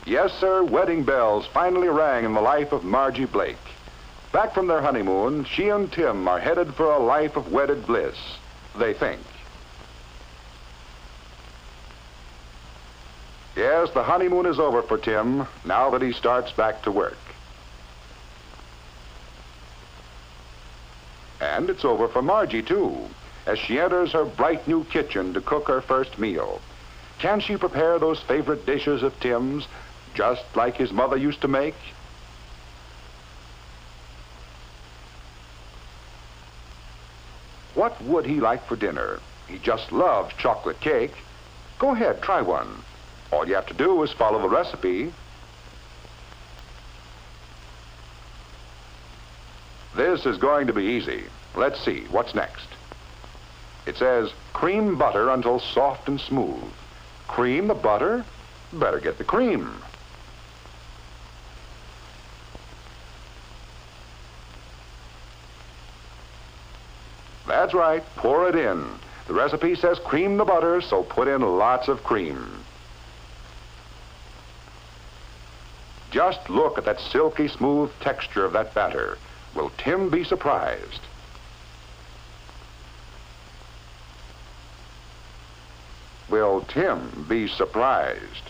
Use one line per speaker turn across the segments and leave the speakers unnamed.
Yes, sir, wedding bells finally rang in the life of Margie Blake. Back from their honeymoon, she and Tim are headed for a life of wedded bliss, they think. Yes, the honeymoon is over for Tim now that he starts back to work. And it's over for Margie, too, as she enters her bright new kitchen to cook her first meal. Can she prepare those favorite dishes of Tim's just like his mother used to make? What would he like for dinner? He just loves chocolate cake. Go ahead, try one. All you have to do is follow the recipe. This is going to be easy. Let's see, what's next? It says, cream butter until soft and smooth. Cream the butter? Better get the cream. That's right, pour it in. The recipe says cream the butter, so put in lots of cream. Just look at that silky smooth texture of that batter. Will Tim be surprised? Will Tim be surprised?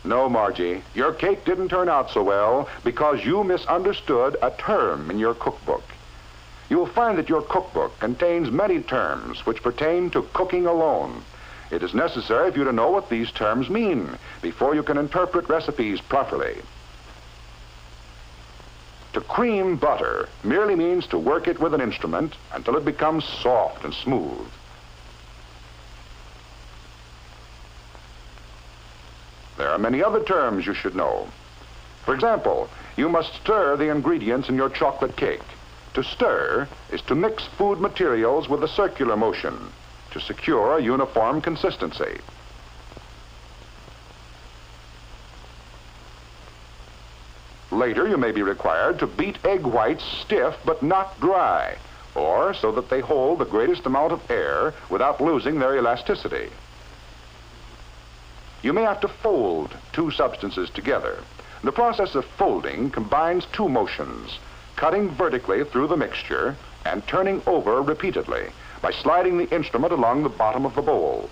No, Margie, your cake didn't turn out so well because you misunderstood a term in your cookbook. You'll find that your cookbook contains many terms which pertain to cooking alone. It is necessary for you to know what these terms mean before you can interpret recipes properly. To cream butter merely means to work it with an instrument until it becomes soft and smooth. There are many other terms you should know. For example, you must stir the ingredients in your chocolate cake. To stir is to mix food materials with a circular motion to secure a uniform consistency. Later, you may be required to beat egg whites stiff but not dry, or so that they hold the greatest amount of air without losing their elasticity. You may have to fold two substances together. The process of folding combines two motions, cutting vertically through the mixture and turning over repeatedly by sliding the instrument along the bottom of the bowl.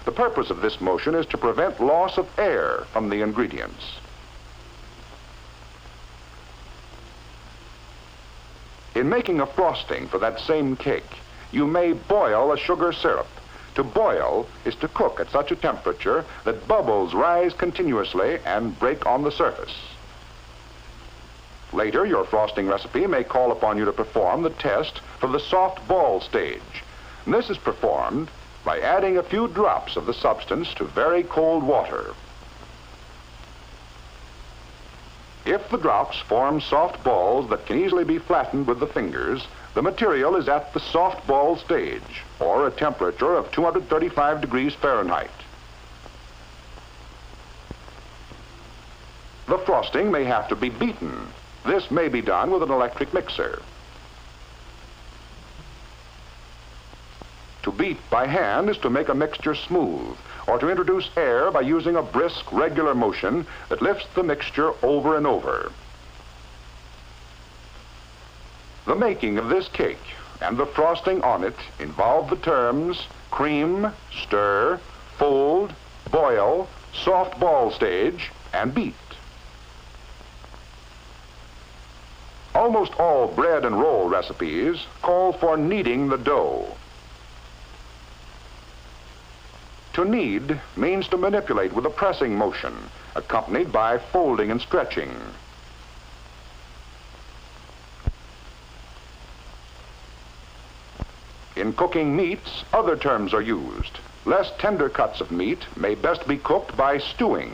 The purpose of this motion is to prevent loss of air from the ingredients. In making a frosting for that same cake, you may boil a sugar syrup. To boil is to cook at such a temperature that bubbles rise continuously and break on the surface. Later, your frosting recipe may call upon you to perform the test for the soft ball stage. And this is performed by adding a few drops of the substance to very cold water. If the drops form soft balls that can easily be flattened with the fingers, the material is at the soft ball stage, or a temperature of 235 degrees Fahrenheit. The frosting may have to be beaten. This may be done with an electric mixer. To beat by hand is to make a mixture smooth, or to introduce air by using a brisk, regular motion that lifts the mixture over and over. The making of this cake and the frosting on it involve the terms cream, stir, fold, boil, soft ball stage, and beat. Almost all bread and roll recipes call for kneading the dough. To knead means to manipulate with a pressing motion, accompanied by folding and stretching. In cooking meats, other terms are used. Less tender cuts of meat may best be cooked by stewing.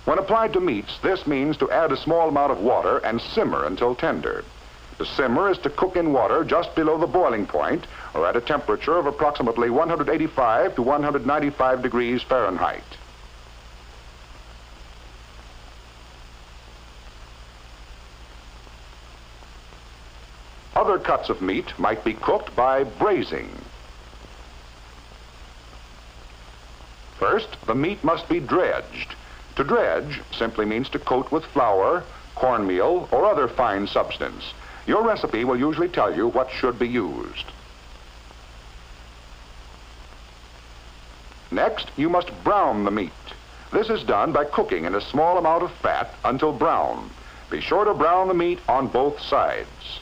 When applied to meats, this means to add a small amount of water and simmer until tender. To simmer is to cook in water just below the boiling point, or at a temperature of approximately 185 to 195 degrees Fahrenheit. Other cuts of meat might be cooked by braising. First, the meat must be dredged. To dredge simply means to coat with flour, cornmeal, or other fine substance. Your recipe will usually tell you what should be used. Next, you must brown the meat. This is done by cooking in a small amount of fat until brown. Be sure to brown the meat on both sides.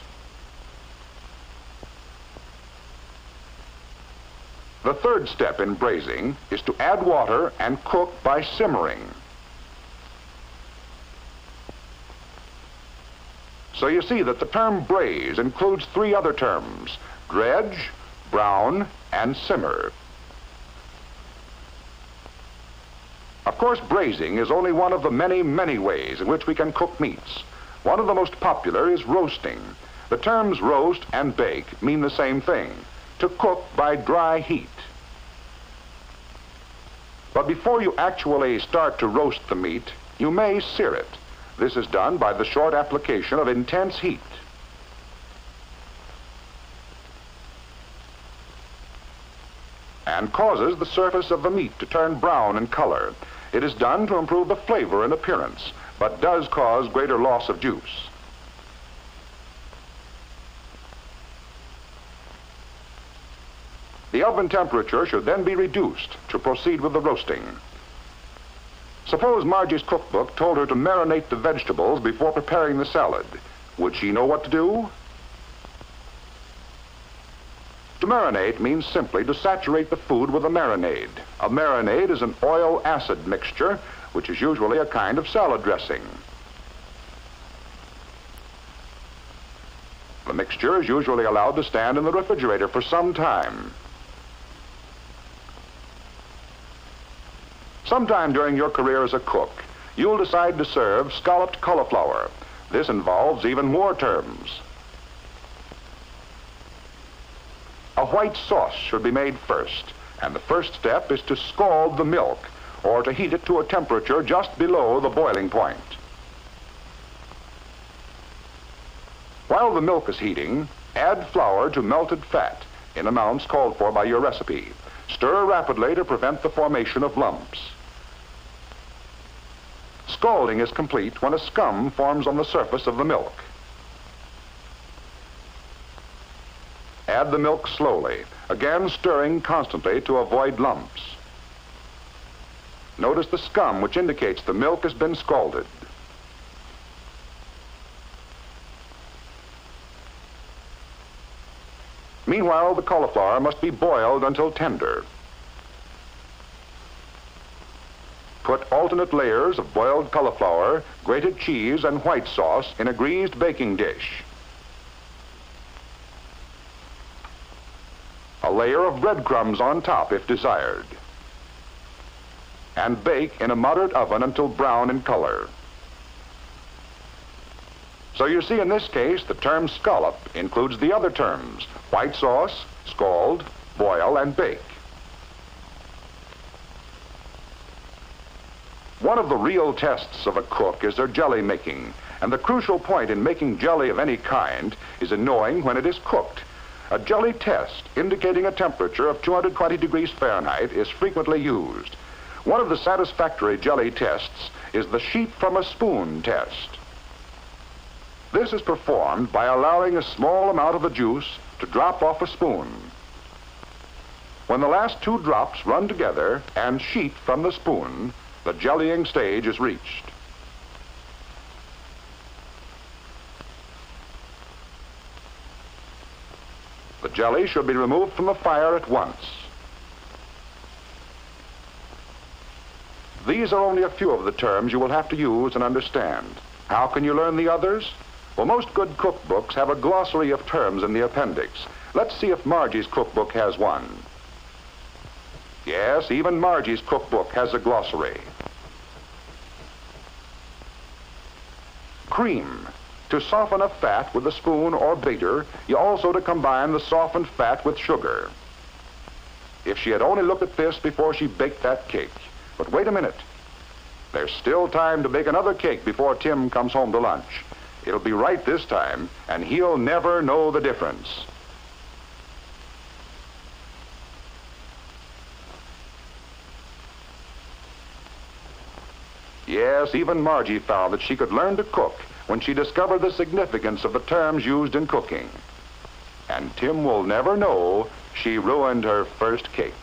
The third step in braising is to add water and cook by simmering. So you see that the term braise includes three other terms: dredge, brown, and simmer. Of course, braising is only one of the many, many ways in which we can cook meats. One of the most popular is roasting. The terms roast and bake mean the same thing: to cook by dry heat. But before you actually start to roast the meat, you may sear it. This is done by the short application of intense heat. And causes the surface of the meat to turn brown in color. It is done to improve the flavor and appearance, but does cause greater loss of juice. The oven temperature should then be reduced to proceed with the roasting. Suppose Margie's cookbook told her to marinate the vegetables before preparing the salad. Would she know what to do? To marinate means simply to saturate the food with a marinade. A marinade is an oil-acid mixture, which is usually a kind of salad dressing. The mixture is usually allowed to stand in the refrigerator for some time. Sometime during your career as a cook, you'll decide to serve scalloped cauliflower. This involves even more terms. A white sauce should be made first, and the first step is to scald the milk, or to heat it to a temperature just below the boiling point. While the milk is heating, add flour to melted fat in amounts called for by your recipe. Stir rapidly to prevent the formation of lumps. Scalding is complete when a scum forms on the surface of the milk. Add the milk slowly, again stirring constantly to avoid lumps. Notice the scum, which indicates the milk has been scalded. Meanwhile, the cauliflower must be boiled until tender. Put alternate layers of boiled cauliflower, grated cheese, and white sauce in a greased baking dish. A layer of breadcrumbs on top if desired. And bake in a moderate oven until brown in color. So you see, in this case, the term scallop includes the other terms: white sauce, scald, boil, and bake. One of the real tests of a cook is their jelly making, and the crucial point in making jelly of any kind is in knowing when it is cooked. A jelly test indicating a temperature of 220 degrees Fahrenheit is frequently used. One of the satisfactory jelly tests is the sheep from a spoon test. This is performed by allowing a small amount of the juice to drop off a spoon. When the last two drops run together and sheet from the spoon, the jellying stage is reached. The jelly should be removed from the fire at once. These are only a few of the terms you will have to use and understand. How can you learn the others? Well, most good cookbooks have a glossary of terms in the appendix. Let's see if Margie's cookbook has one. Yes, even Margie's cookbook has a glossary. Cream. To soften a fat with a spoon or beater, you also to combine the softened fat with sugar. If she had only looked at this before she baked that cake. But wait a minute. There's still time to bake another cake before Tim comes home to lunch. It'll be right this time, and he'll never know the difference. Yes, even Margie found that she could learn to cook when she discovered the significance of the terms used in cooking. And Tim will never know she ruined her first cake.